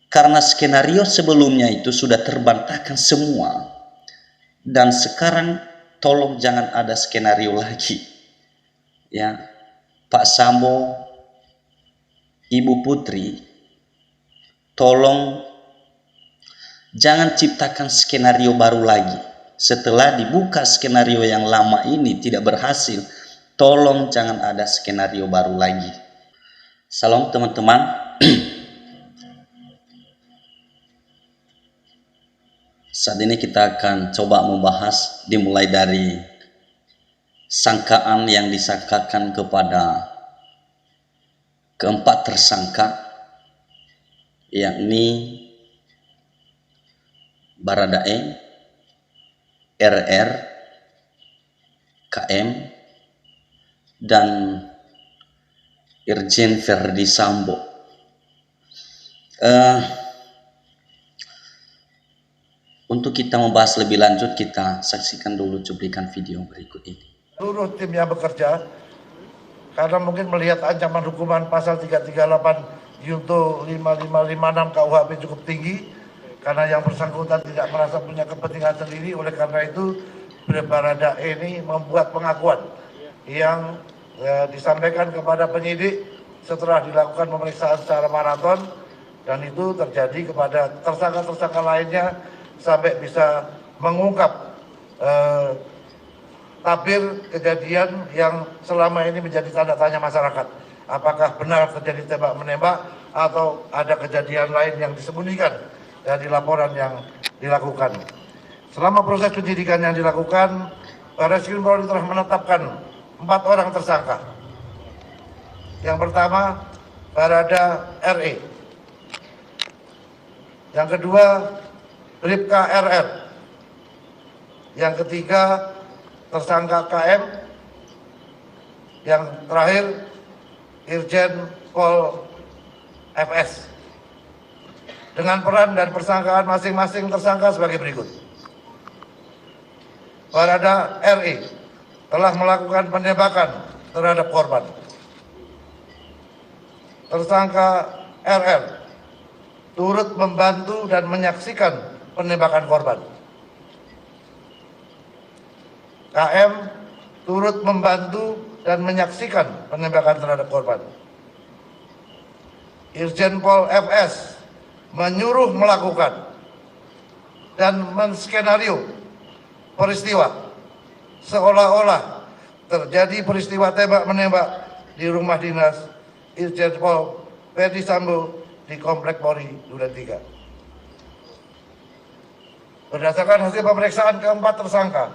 Karena skenario sebelumnya itu sudah terbantahkan semua, dan sekarang tolong jangan ada skenario lagi. Ya, Pak Sambo, Ibu Putri, tolong jangan ciptakan skenario baru lagi. Setelah dibuka skenario yang lama ini tidak berhasil, tolong jangan ada skenario baru lagi. Salam teman-teman. Saat ini kita akan coba membahas dimulai dari sangkaan yang disangkakan kepada keempat tersangka, yakni Baradae, RR, KM, dan Irjen Verdi Sambo. Untuk kita membahas lebih lanjut, kita saksikan dulu cuplikan video berikut ini. Seluruh tim yang bekerja, karena mungkin melihat ancaman hukuman pasal 338 Junto 5556 KUHP cukup tinggi, karena yang bersangkutan tidak merasa punya kepentingan sendiri. Oleh karena itu, Baradae ini membuat pengakuan yang disampaikan kepada penyidik setelah dilakukan pemeriksaan secara maraton, dan itu terjadi kepada tersangka-tersangka lainnya sampai bisa mengungkap tabir kejadian yang selama ini menjadi tanda tanya masyarakat. Apakah benar terjadi tembak-menembak atau ada kejadian lain yang disembunyikan dari laporan yang dilakukan. Selama proses penyidikan yang dilakukan, Barreskrim Polri telah menetapkan 4 orang tersangka. Yang pertama, Barada RE. Yang kedua, Bribka RR. Yang ketiga, tersangka KM. Yang terakhir, Irjen Pol FS. Dengan peran dan persangkaan masing-masing tersangka sebagai berikut. Barada RE telah melakukan penembakan terhadap korban. Tersangka RR turut membantu dan menyaksikan penembakan korban. KM turut membantu dan menyaksikan penembakan terhadap korban. Irjen Pol FS menyuruh melakukan dan menskenario peristiwa seolah-olah terjadi peristiwa tembak-menembak di rumah dinas Irjen Pol Verdi Sambo di Komplek Polri Duren 3. Berdasarkan hasil pemeriksaan keempat tersangka,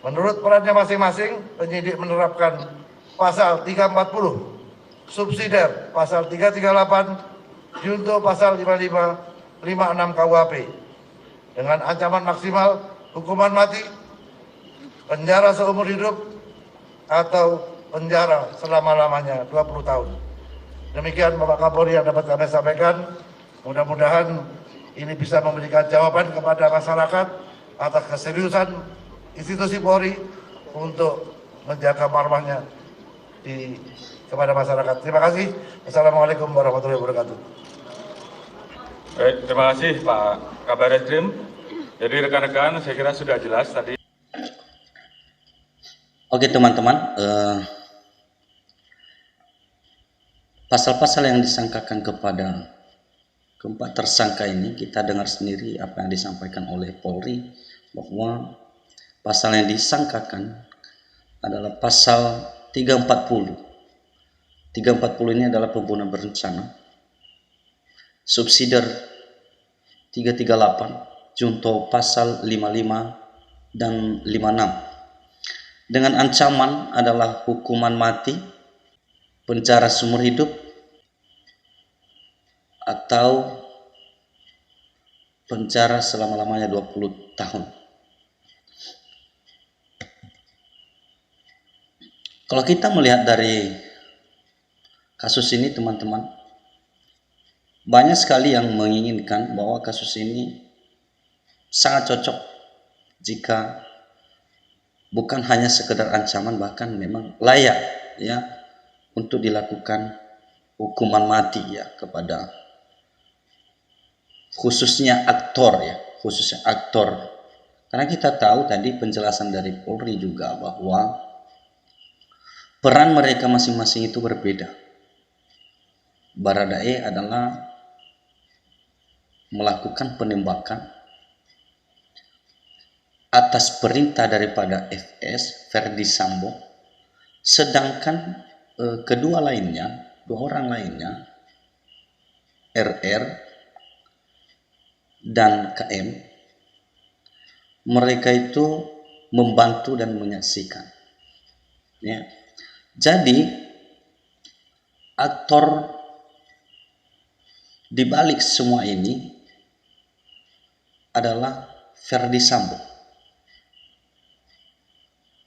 menurut perannya masing-masing, penyidik menerapkan pasal 340, subsidiar pasal 338, junto pasal 5556 KUHP dengan ancaman maksimal hukuman mati, penjara seumur hidup, atau penjara selama-lamanya 20 tahun. Demikian Bapak Kapolri yang dapat kami sampaikan. Mudah-mudahan ini bisa memberikan jawaban kepada masyarakat atas keseriusan institusi Polri untuk menjaga marwahnya kepada masyarakat. Terima kasih. Assalamualaikum warahmatullahi wabarakatuh. Baik, terima kasih Pak Kabar Eskrim. Jadi rekan-rekan, saya kira sudah jelas tadi. Oke teman-teman, pasal-pasal yang disangkakan kepada keempat tersangka ini, kita dengar sendiri apa yang disampaikan oleh Polri, bahwa pasal yang disangkakan adalah pasal 340. 340 ini adalah pembunuhan berencana. Subsidiar 338, junto pasal 55 dan 56. Dengan ancaman adalah hukuman mati, penjara seumur hidup, atau penjara selama-lamanya 20 tahun. Kalau kita melihat dari kasus ini teman-teman, banyak sekali yang menginginkan bahwa kasus ini sangat cocok jika bukan hanya sekedar ancaman, bahkan memang layak ya untuk dilakukan hukuman mati ya kepada khususnya aktor ya, khususnya aktor. Karena kita tahu tadi penjelasan dari Polri juga bahwa peran mereka masing-masing itu berbeda. Baradae adalah melakukan penembakan atas perintah daripada FS, Ferdi Sambo, sedangkan dua orang lainnya, RR dan KM, mereka itu membantu dan menyaksikan. Ya. Jadi aktor di balik semua ini adalah Ferdi Sambo.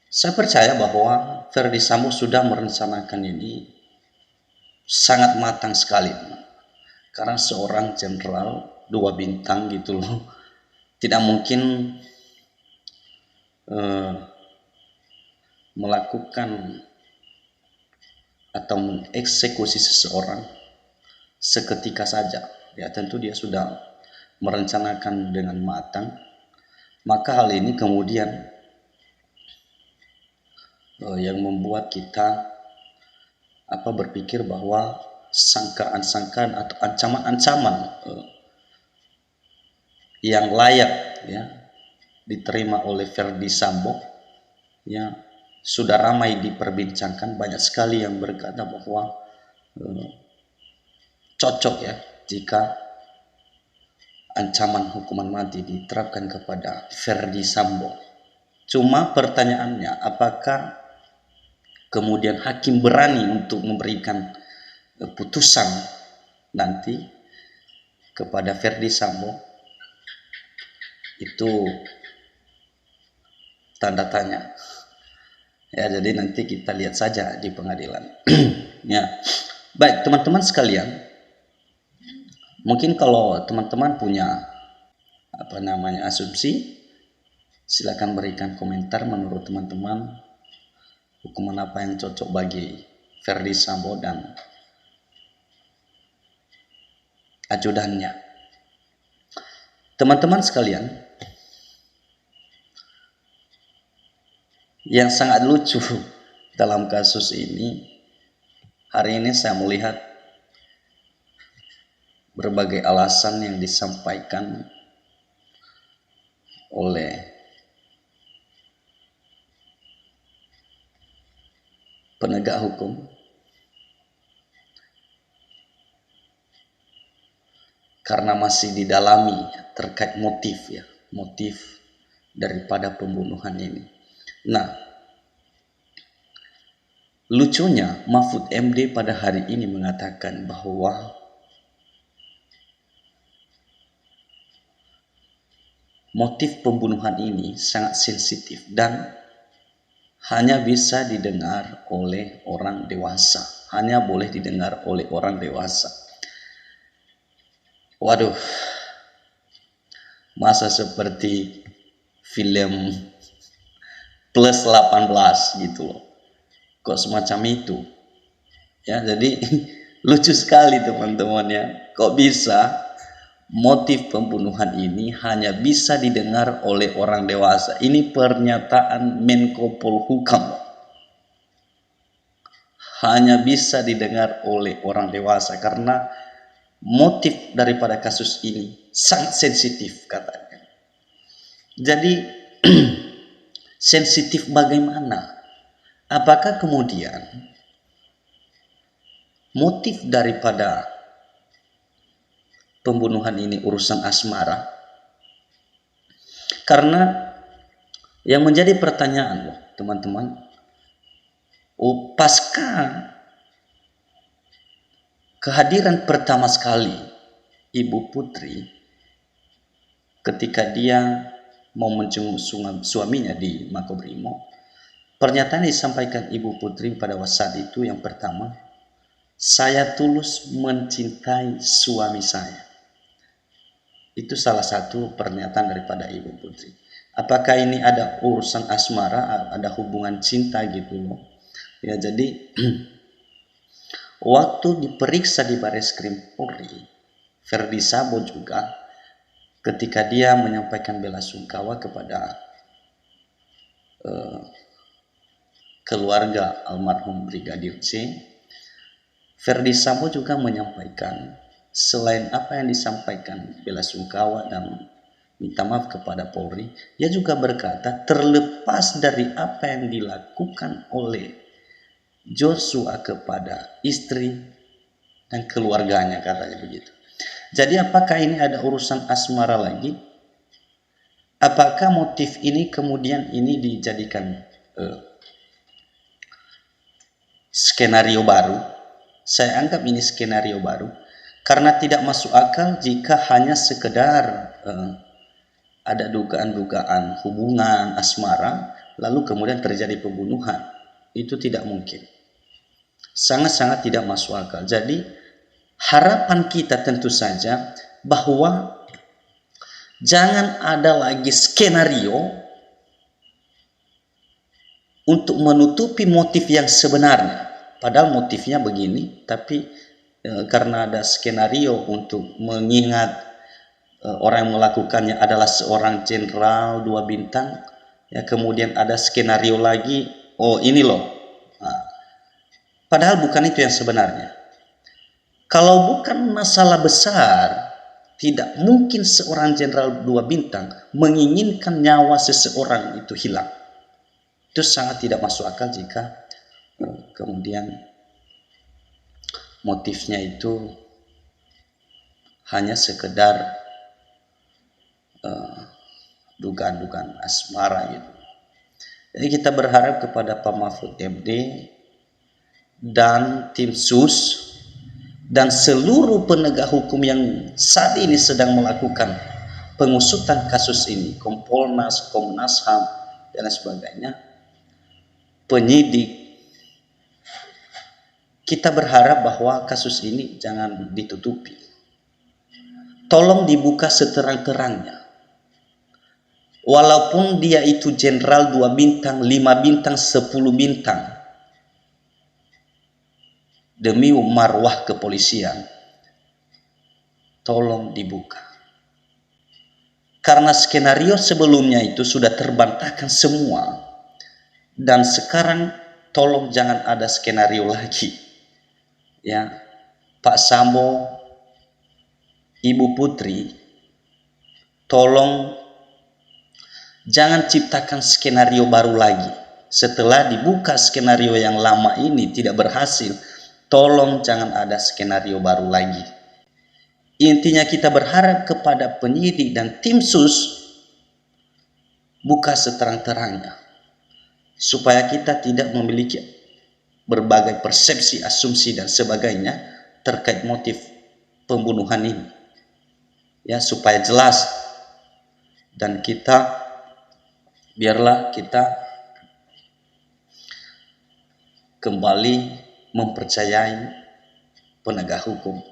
Saya percaya bahwa Ferdi Sambo sudah merencanakan ini sangat matang sekali. Karena seorang jenderal 2 bintang gitu loh, tidak mungkin melakukan atau mengeksekusi seseorang seketika saja. Ya tentu dia sudah merencanakan dengan matang. Maka hal ini kemudian yang membuat kita berpikir bahwa sangkaan-sangkaan atau ancaman-ancaman yang layak ya diterima oleh Ferdi Sambo ya sudah ramai diperbincangkan. Banyak sekali yang berkata bahwa cocok ya jika ancaman hukuman mati diterapkan kepada Ferdi Sambo. Cuma pertanyaannya, apakah kemudian hakim berani untuk memberikan putusan nanti kepada Ferdi Sambo? Itu tanda tanya. Ya, jadi nanti kita lihat saja di pengadilan. Ya. Baik, teman-teman sekalian, mungkin kalau teman-teman punya asumsi, silakan berikan komentar menurut teman-teman hukuman apa yang cocok bagi Ferdi Sambo dan ajudannya. Teman-teman sekalian, yang sangat lucu dalam kasus ini, hari ini saya melihat berbagai alasan yang disampaikan oleh penegak hukum karena masih didalami terkait motif daripada pembunuhan ini. Nah, lucunya Mahfud MD pada hari ini mengatakan bahwa motif pembunuhan ini sangat sensitif dan hanya bisa didengar oleh orang dewasa. Hanya boleh didengar oleh orang dewasa. Waduh, masa seperti film plus 18 gitu loh. Kok semacam itu? Ya, jadi lucu sekali teman-teman ya. Kok bisa motif pembunuhan ini hanya bisa didengar oleh orang dewasa? Ini pernyataan Menko Polhukam. Hanya bisa didengar oleh orang dewasa karena motif daripada kasus ini sangat sensitif katanya. Jadi sensitif bagaimana? Apakah kemudian motif daripada pembunuhan ini urusan asmara? Karena yang menjadi pertanyaan loh teman-teman, pasca kehadiran pertama sekali Ibu Putri ketika dia mau menjenguk suaminya di Makobrimob, pernyataan disampaikan Ibu Putri pada saat itu yang pertama, saya tulus mencintai suami saya. Itu salah satu pernyataan daripada Ibu Putri. Apakah ini ada urusan asmara, ada hubungan cinta gitu loh. Ya, jadi waktu diperiksa di Bareskrim Polri, Ferdi Sambo juga ketika dia menyampaikan bela sungkawa kepada keluarga almarhum Brigadir C, Verdi Sambo juga menyampaikan selain apa yang disampaikan bela sungkawa dan minta maaf kepada Polri, dia juga berkata terlepas dari apa yang dilakukan oleh Joshua kepada istri dan keluarganya, katanya begitu. Jadi apakah ini ada urusan asmara lagi? Apakah motif ini kemudian ini dijadikan skenario baru? Saya anggap ini skenario baru karena tidak masuk akal jika hanya sekedar ada dugaan-dugaan hubungan asmara lalu kemudian terjadi pembunuhan. Itu tidak mungkin. Sangat-sangat tidak masuk akal. Jadi harapan kita tentu saja bahwa jangan ada lagi skenario untuk menutupi motif yang sebenarnya. Padahal motifnya begini, tapi karena ada skenario untuk mengingat orang yang melakukannya adalah seorang jenderal 2 bintang, ya kemudian ada skenario lagi, oh ini loh. Nah, padahal bukan itu yang sebenarnya. Kalau bukan masalah besar, tidak mungkin seorang jenderal 2 bintang menginginkan nyawa seseorang itu hilang. Itu sangat tidak masuk akal jika kemudian motifnya itu hanya sekedar dugaan-dugaan asmara gitu. Jadi kita berharap kepada Pak Mahfud MD dan tim SUS dan seluruh penegak hukum yang saat ini sedang melakukan pengusutan kasus ini, Kompolnas, Komnas HAM, dan sebagainya, penyidik, kita berharap bahwa kasus ini jangan ditutupi. Tolong dibuka seterang-terangnya. Walaupun dia itu jenderal 2 bintang, 5 bintang, 10 bintang, demi marwah kepolisian, tolong dibuka. Karena skenario sebelumnya itu sudah terbantahkan semua, dan sekarang tolong jangan ada skenario lagi. Ya, Pak Sambo, Ibu Putri, tolong jangan ciptakan skenario baru lagi. Setelah dibuka skenario yang lama ini tidak berhasil, tolong jangan ada skenario baru lagi. Intinya kita berharap kepada penyidik dan tim SUS buka seterang-terangnya, supaya kita tidak memiliki berbagai persepsi, asumsi dan sebagainya terkait motif pembunuhan ini. Ya, supaya jelas, dan biarlah kita kembali mempercayai penegak hukum.